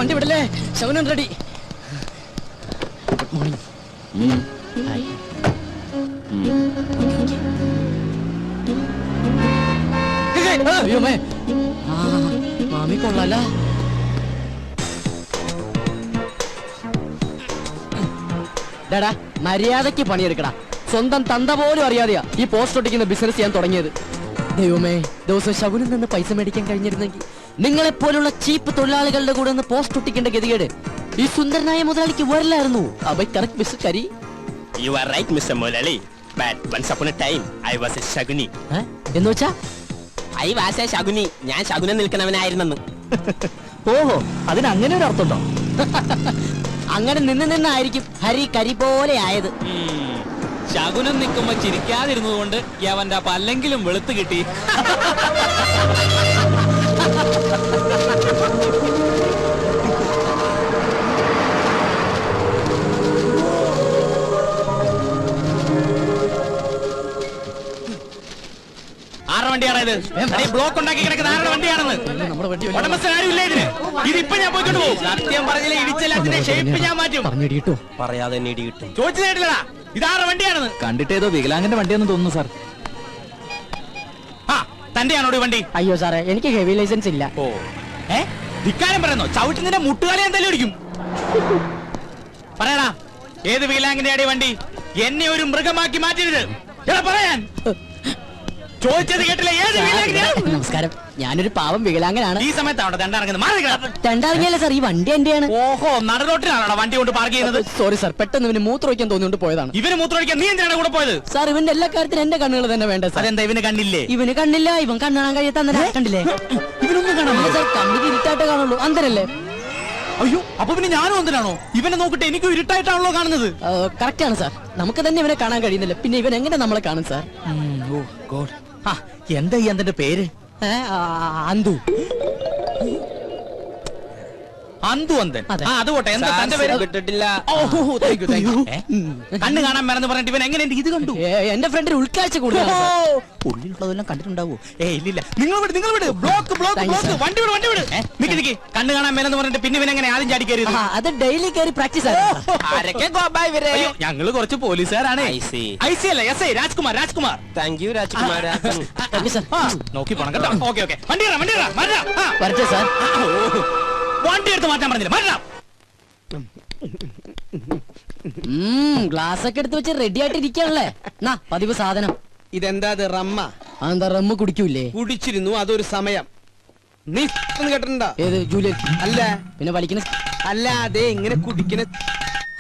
വണ്ടി വിടല്ലേ? ശകുനൻ ready. Good morning. അയ്യോ മാമി കൊള്ളാല. ഡാടാ മര്യാദക്ക് പണിയെടുക്കടാ. സ്വന്തം തന്ത പോലും അറിയാതെയാ ഈ പോസ്റ്റ് ഒട്ടിക്കുന്ന ബിസിനസ് ചെയ്യാൻ തുടങ്ങിയത്. ദൈവമേ, ദിവസം ശകുനിൽ നിന്ന് പൈസ മേടിക്കാൻ കഴിഞ്ഞിരുന്നെങ്കിൽ നിങ്ങളെപ്പോലുള്ള ചീപ്പ് തൊഴിലാളികളുടെ കൂടെ ഒന്ന് പോസ്റ്റ് ഒട്ടിക്കേണ്ട ഗതികേട് ഈ സുന്ദരനായ മുതലാളിക്ക് വരില്ലായിരുന്നു. എന്നുവെച്ചാ ശകുനി, ഞാൻ ശകുനം നിൽക്കണവനായിരുന്നെന്ന്. ഓഹോ, അതിന് അങ്ങനെ ഒരു അർത്ഥമുണ്ടോ? അങ്ങനെ നിന്നായിരിക്കും ഹരി കരി പോലെ ആയത്. ശകുനം നിൽക്കുമ്പോ ചിരിക്കാതിരുന്നത് കൊണ്ട് അവന്റെ പല്ലെങ്കിലും വെളുത്ത് കിട്ടി. ആരുടെ വണ്ടിയാണത്? ബ്ലോക്ക് ഉണ്ടാക്കി കിടക്കുന്ന ആരുടെ വണ്ടിയാണെന്ന് ഉടമസ്ഥൻ ആരും ഇല്ല ഇതിന്. ഇതിപ്പോ ഞാൻ പോയിക്കൊണ്ട് പോകും. സത്യം പറഞ്ഞില്ല, ഇടിച്ചെല്ലാത്തിന്റെ ഷേപ്പ് ഞാൻ മാറ്റും. പറയാതെ തന്നെ ഇടി കിട്ടും. ചോദിച്ചു കേട്ടില്ലടാ, ഇതാരുടെ വണ്ടിയാണെന്ന്. കണ്ടിട്ട് ഏതോ വികലാംഗന്റെ വണ്ടിയാണെന്ന് തോന്നുന്നു സാർ. ആ, തന്റെയാണോ വണ്ടി? അയ്യോ സാറേ, എനിക്ക് ഹെവി ലൈസൻസ് ഇല്ല. ഓ, ധിക്കാരം പറയുന്നോ? ചവിട്ടി നിന്റെ മുട്ടുകാലി എന്തായാലും അടിക്കും. പറയടാ, ഏത് വികലാംഗന്റെ ആടി വണ്ടി? എന്നെ ഒരു മൃഗമാക്കി മാറ്റരുത്. പറയാൻ ചോദിച്ചത് കേട്ടില്ല. ഏത് വികലാംഗനാ? നമസ്കാരം, ഞാനൊരു പാവം വികലാംഗനാണ്. ഈ സമയത്താണ് ദണ്ടാറങ്ങുന്നത്. ദണ്ടാറങ്ങിയല്ല സാർ, ഈ വണ്ടി എന്റെയാണ്. ഓഹോ, നടുറോട്ടിലാണോ വണ്ടി കൊണ്ട് പാർക്ക് ചെയ്യുന്നത്? സോറി സാർ, പെട്ടെന്ന് ഇവന് മൂത്രമൊഴിക്കാൻ തോന്നിയോണ്ട് പോയതാണ്. ഇവന് മൂത്രമൊഴിക്കാൻ നീ എന്തിനാണ് കൂടെ പോയത്? സാർ, ഇവന്റെ എല്ലാ കാര്യത്തിനും എന്റെ കണ്ണുകൾ തന്നെ വേണ്ട സാർ. അതെന്താ ഇവന് കണ്ണില്ലേ? ഇവന് കണ്ണില്ല, ഇവൻ കണ്ണാൻ കഴിയാത്ത കണ്ടില്ലേ? ഇവനൊന്നും കാണാൻ സാർ, കണ്ണിന് ഇരുട്ടായിട്ട് കാണുള്ളൂ. അന്തരല്ലേ? അയ്യോ, അപ്പൊ പിന്നെ ഞാനും എന്തിനാണോ? ഇവനെ നോക്കിട്ട് എനിക്ക് ഇരുട്ടായിട്ടാണല്ലോ കാണുന്നത്. കറക്റ്റ് ആണ് സാർ, നമുക്ക് തന്നെ ഇവനെ കാണാൻ കഴിയുന്നില്ല, പിന്നെ ഇവൻ എങ്ങനെ നമ്മളെ കാണും സാർ? എന്താ ഈ അന്തന്റെ പേര്? അന്തു. അന്തു അന്തൻ. അത് പോട്ടെ, എന്താ തന്റെ പേര്? കിട്ടിട്ടില്ല. കണ്ണ് കാണാൻ മറന്ന് പറഞ്ഞിട്ട് ഇവൻ എങ്ങനെ ഇത് കണ്ടു? എന്റെ ഫ്രണ്ടിന് ഉൾക്കാഴ്ച കൂടുതലാണ്. ഉള്ളിലുള്ളതെല്ലാം കണ്ടിട്ടുണ്ടാവോ? നിങ്ങൾ വിട്, നിങ്ങൾ വിട്. Block block block. വണ്ടി വിട്, വണ്ടി വിട്. നിക്ക് കണ്ണ് കാണാൻ മേലെന്ന് പറഞ്ഞിട്ട് പിന്നെ ഇവൻ എങ്ങനെ ആദ്യം ചാടി കയറി? അത് ഡെയിലി കയറി പ്രാക്ടീസ് ആണ്. ഞങ്ങള് കുറച്ച് പോലീസുകാരാണ്. ഐസി അല്ല, S I Rajkumar. Rajkumar. Thank you Rajkumar. നോക്കി പോണം കേട്ടോ. ഓക്കെ ഓക്കെ, വണ്ടി വരട്ടെ സാർ. വണ്ടി എടുത്ത് മാറ്റാൻ പറഞ്ഞില്ല, മാറ്റാം. ഗ്ലാസ് ഒക്കെ എടുത്ത് വെച്ച് റെഡി ആയിട്ട് ഇരിക്കാണല്ലേ? പതിവ് സാധനം. ഇതെന്താ റമ്മ? അതെന്താ റമ്മ കുടിക്കൂലേ? കുടിച്ചിരുന്നു, അതൊരു സമയം. നീ കേട്ടിട്ടുണ്ടോ? ഏത് ജൂലിയൻ? അല്ല. പിന്നെ വലിക്കുന്ന? അല്ല, അതെ, ഇങ്ങനെ കുടിക്കുന്ന.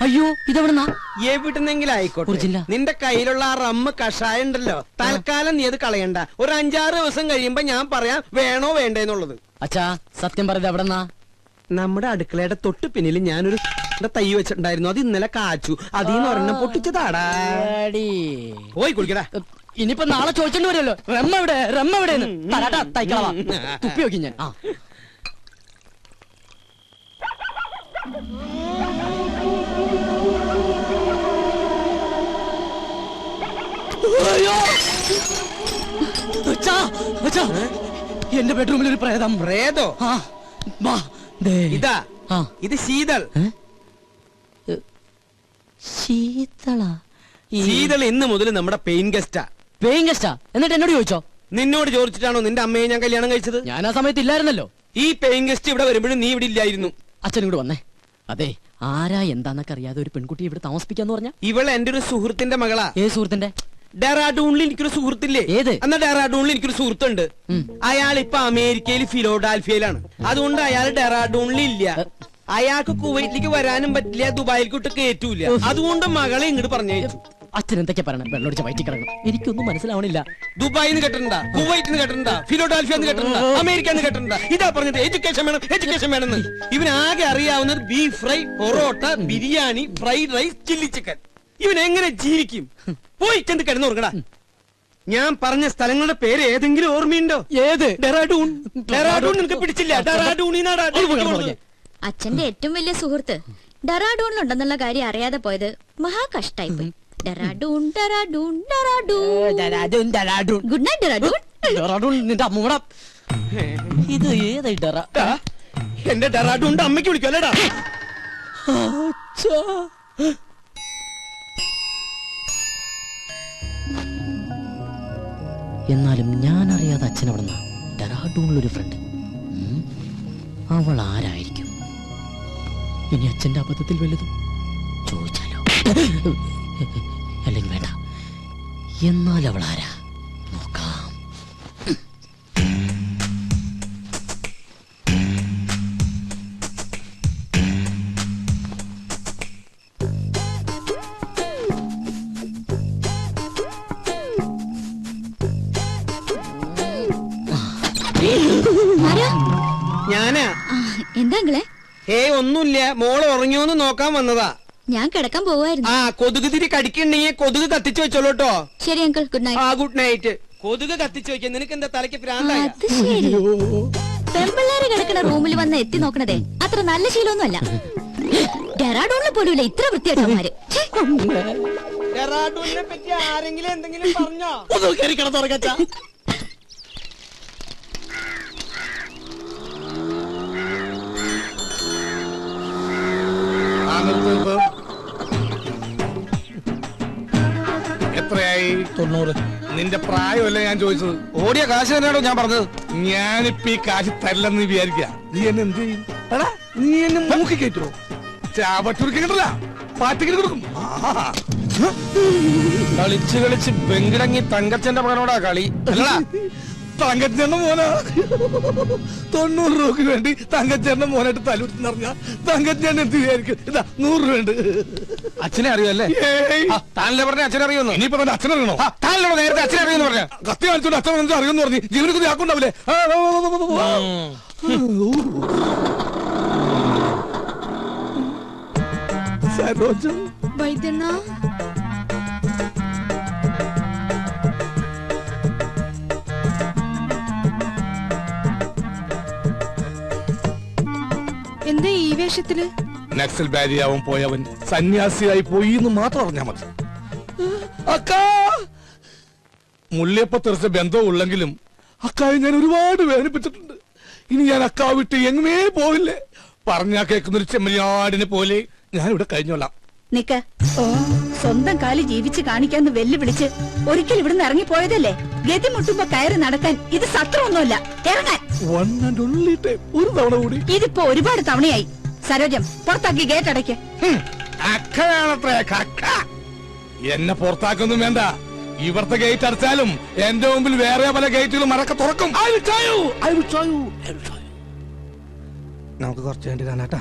അയ്യോ, ഇതെവിടുന്നാ? എവിടുന്നെങ്കിലും ആയിക്കോട്ടെ. നിന്റെ കയ്യിലുള്ള ആ റമ്മ് കഷായം ഉണ്ടല്ലോ, തൽക്കാലം നീ അത് കളയണ്ട. ഒരു 5-6 ദിവസം കഴിയുമ്പോ ഞാൻ പറയാം വേണോ വേണ്ടെന്നുള്ളത്. അച്ഛാ, സത്യം പറയുന്നത് എവിടെന്നാ? നമ്മുടെ അടുക്കളയുടെ തൊട്ട് പിന്നിൽ ഞാനൊരു തൈ വെച്ചിട്ടുണ്ടായിരുന്നു, അത് ഇന്നലെ കാച്ചു. അതിന്ന് ഒരെണ്ണം പൊട്ടിച്ചതാടാ. പോയി കുടിക്കടാ. ഇനിയിപ്പോ നാളെ ചോദിച്ചോണ്ട് വരുമല്ലോ, റമ്മ എവിടെ, റമ്മ എവിടെ തൈക്കളവാ. തുപ്പി നോക്കി ഞാൻ. എന്റെ ബെഡ്റൂമിൽ ഒരു പ്രേതം. പ്രേതോ? ഇതാ, ഇത് ശീതൾ. ശീതൾ ഇന്ന് മുതൽ നമ്മുടെ പെയിൻ ഗസ്റ്റാ. പെയിൻ ഗസ്റ്റാ? എന്നിട്ട് എന്നോട് ചോദിച്ചോ? നിന്നോട് ചോദിച്ചിട്ടാണോ നിന്റെ അമ്മയെ ഞാൻ കല്യാണം കഴിച്ചത്? ഞാൻ ആ സമയത്ത് ഇല്ലായിരുന്നല്ലോ. ഈ പെയിൻ ഗസ്റ്റ് ഇവിടെ വരുമ്പോഴും നീ ഇവിടെ ഇല്ലായിരുന്നു. അച്ഛൻ ഇങ്ങോട്ട് വന്നേ. അതെ, ആരാ എന്താന്നൊക്കെ അറിയാതെ ഒരു പെൺകുട്ടി ഇവിടെ താമസിപ്പിക്കാന്ന് പറഞ്ഞ? ഇവള് എന്റെ ഒരു സുഹൃത്തിന്റെ മകളാ. ഏത് സുഹൃത്തിന്റെ? ഡെറാഡൂണിൽ എനിക്കൊരു സുഹൃത്തില്ലേ? ഏത്? എന്നാ ഡെറാഡൂണിൽ എനിക്കൊരു സുഹൃത്തുണ്ട്. അയാൾ ഇപ്പൊ അമേരിക്കയിൽ ഫിലോഡാൽഫിയയിലാണ്. അതുകൊണ്ട് അയാൾ ഡെറാഡൂണിൽ ഇല്ല. അയാൾക്ക് കുവൈറ്റിലേക്ക് വരാനും പറ്റില്ല, ദുബായിലേക്ക് കയറ്റൂല. അതുകൊണ്ട് മകളെ ഇങ്ങോട്ട് പറഞ്ഞയച്ചു. അച്ഛൻ എന്തൊക്കെ പറയണം? വെള്ളമൊടിച്ച വയറ്റി കിടക്കണം. എനിക്കൊന്നും മനസ്സിലാവണില്ല. ദുബായിന്ന് കേട്ടിട്ടുണ്ടാ, കുവൈറ്റിന്ന് കേട്ടിട്ടുണ്ടാ, ഫിലോഡാൽഫിയെന്ന് കേട്ടിട്ടുണ്ടാ, അമേരിക്കന്ന് കേട്ടിട്ടുണ്ടാ. ഇതാ പറഞ്ഞത് എഡ്യൂക്കേഷൻ വേണം, എഡ്യൂക്കേഷൻ വേണമെന്ന്. ഇവനാകെ അറിയാവുന്നത് beef fry, parotta, biryani, fried rice, chilli chicken. ഇവൻ എങ്ങനെ ജീവിക്കും? പോയി ചെന്ന് കിടന്നുറങ്ങടാ. ഞാൻ പറഞ്ഞ സ്ഥലങ്ങളുടെ പേര് ഏതെങ്കിലും ഓർമ്മയുണ്ടോ? ഏത്? ഡെറാഡൂൺ. ഡെറാഡൂൺ നിനക്ക് പിടിച്ചില്ല? ഡെറാഡൂണിനാടാ. അച്ഛന്റെ ഏറ്റവും വലിയ സുഹൃത്ത് ഡെറാഡൂണിലുണ്ടെന്നുള്ള കാര്യം അറിയാതെ പോയത് മഹാ കഷ്ടായി പോയി. ഡെറാഡൂൺ ഡെറാഡൂൺ ഡെറാഡൂൺ. Good night Dehradun. ഡെറാഡൂൺ നിന്റെ അമ്മൂട. ഇത് ഏതായി ഡെറാ? എന്റെ ഡെറാഡൂണിന്റെ അമ്മയ്ക്ക് വിളിക്കും അല്ലേടാ? എന്നാലും ഞാൻ അറിയാതെ അച്ഛൻ അവിടെ നിന്ന് ഡെറാഡൂണിലൊരു ഫ്രണ്ട്. അവൾ ആരായിരിക്കും? ഇനി അച്ഛന്റെ അബദ്ധത്തിൽ വല്ലതും ചോദിച്ചാലോ? അല്ലെങ്കിൽ വേണ്ട. എന്നാൽ അവൾ ആരാ നോക്കാം. ഞാനാ. എന്താ അങ്കിളെ? ഒന്നുമില്ല, മോള് ഉറങ്ങിയോന്ന് നോക്കാൻ വന്നതാ. ഞാൻ കിടക്കാൻ പോവായിരുന്നു. ആ കൊതുക് തിരി കടിക്കണ്ടെങ്കിൽ കൊതുക് കത്തിച്ചു വെച്ചോളൂ കേട്ടോ. ശരി അങ്കിൾ, ഗുഡ് നൈറ്റ്. ആ ഗുഡ് നൈറ്റ്. കൊതുക് കത്തിച്ചു വെക്കാൻ നിനക്ക് എന്താ തലയ്ക്ക് പ്രാന്തായ? അത് ശരി. പെമ്പിള്ളേര് കിടക്കുന്ന റൂമിൽ വന്ന് എത്തി നോക്കണതേ അത്ര നല്ല ശീലമൊന്നുമല്ല. ഡെറാഡൂണിൽ പോലുമില്ല ഇത്ര വൃത്തിയായിട്ടവന്മാര്. ഡെറാഡൂണിനെ പറ്റി ആരെങ്കിലും എന്തെങ്കിലും പറഞ്ഞോ? എത്രയായി? 90. നിന്റെ പ്രായമല്ലേ ഞാൻ ചോദിച്ചത്? ഓടിയ കാശ് തന്നെയാണോ ഞാൻ പറഞ്ഞത്? ഞാനിപ്പ ഈ കാശ് തരില്ലെന്ന് വിചാരിക്ക. നീ എന്നെ എന്ത് ചെയ്യും? എടാ നീ എന്നെ മൂക്കി കയറ്റുമോ? ചാവട്ടുരുക്കില്ല പാറ്റിക്കിന് കൊടുക്കും. കളിച്ച് കളിച്ച് ബെങ്കിടങ്ങി തങ്കച്ചന്റെ മകനോടാ കളി അല്ലടാ? തങ്കച്ചേട്ടന്റെ മോനാ. 90 രൂപയ്ക്ക് വേണ്ടി തങ്കച്ചേട്ടന്റെ മോനായിട്ട് തലൂർന്ന് പറഞ്ഞ തങ്കച്ചേട്ടൻ എന്ത് വിചാരിക്കും? ഇതാ 100 രൂപ ഉണ്ട്. അച്ഛനെ അറിയുമല്ലേ? താനല്ലേ പറഞ്ഞ അച്ഛനെ അറിയുന്നു? ഇനിയിപ്പോ തന്നെ അച്ഛനറിയണോ? താനല്ലോ നേരത്തെ അച്ഛനെ അറിയുന്നു പറഞ്ഞ. കത്തി കാണിച്ചോണ്ട് അച്ഛൻ അറിയുമെന്ന് പറഞ്ഞു. ജീവനക്ക് ആക്കുണ്ടാവില്ലേ? സരോജം വൈദ്യണ്ണ, എന്താ ഈ വേഷത്തില്? നക്സൽ ബാരിയാവൻ പോയവൻ സന്യാസിയായി പോയി എന്ന് മാത്രം അറിഞ്ഞാ മതി. അക്കാ മുള്ളിയപ്പ തെറിച്ച ബന്ധം ഉള്ളെങ്കിലും അക്കായെ ഞാൻ ഒരുപാട് വേദനിപ്പിച്ചിട്ടുണ്ട്. ഇനി ഞാൻ അക്കാ വിട്ട് എങ്ങുമേ പോവില്ലേ. പറഞ്ഞാ കേൾക്കുന്നൊരു ചെമ്മരിയാടിനെ പോലെ ഞാൻ ഇവിടെ കഴിഞ്ഞോളാം. നിക്ക, സ്വന്തം കാലി ജീവിച്ച് കാണിക്കാന്ന് വെല്ലുവിളിച്ച് ഒരിക്കൽ ഇവിടുന്ന് ഇറങ്ങിപ്പോയതല്ലേ? ഗതി മുട്ടുമ്പോ കയറി നടക്കാൻ ഇത് സത്രമൊന്നുമല്ല. ഇറങ്ങാൻ. One and only time. ഒരു തവണ കൂടി. ഇതിപ്പോ ഒരുപാട് തവണയായി. സരോജം, പുറത്താക്കി ഗേറ്റ് അടയ്ക്ക്. അക്കയാണത്രേ കക്ക. എന്നെ പുറത്താക്കൊന്നും വേണ്ട. ഇവിടുത്തെ ഗേറ്റ് അടച്ചാലും എന്റെ മുമ്പിൽ വേറെ പല ഗേറ്റുകളും മറക്ക തുറക്കും. നമുക്ക് കുറച്ച് വേണ്ടി കാണാട്ടാ.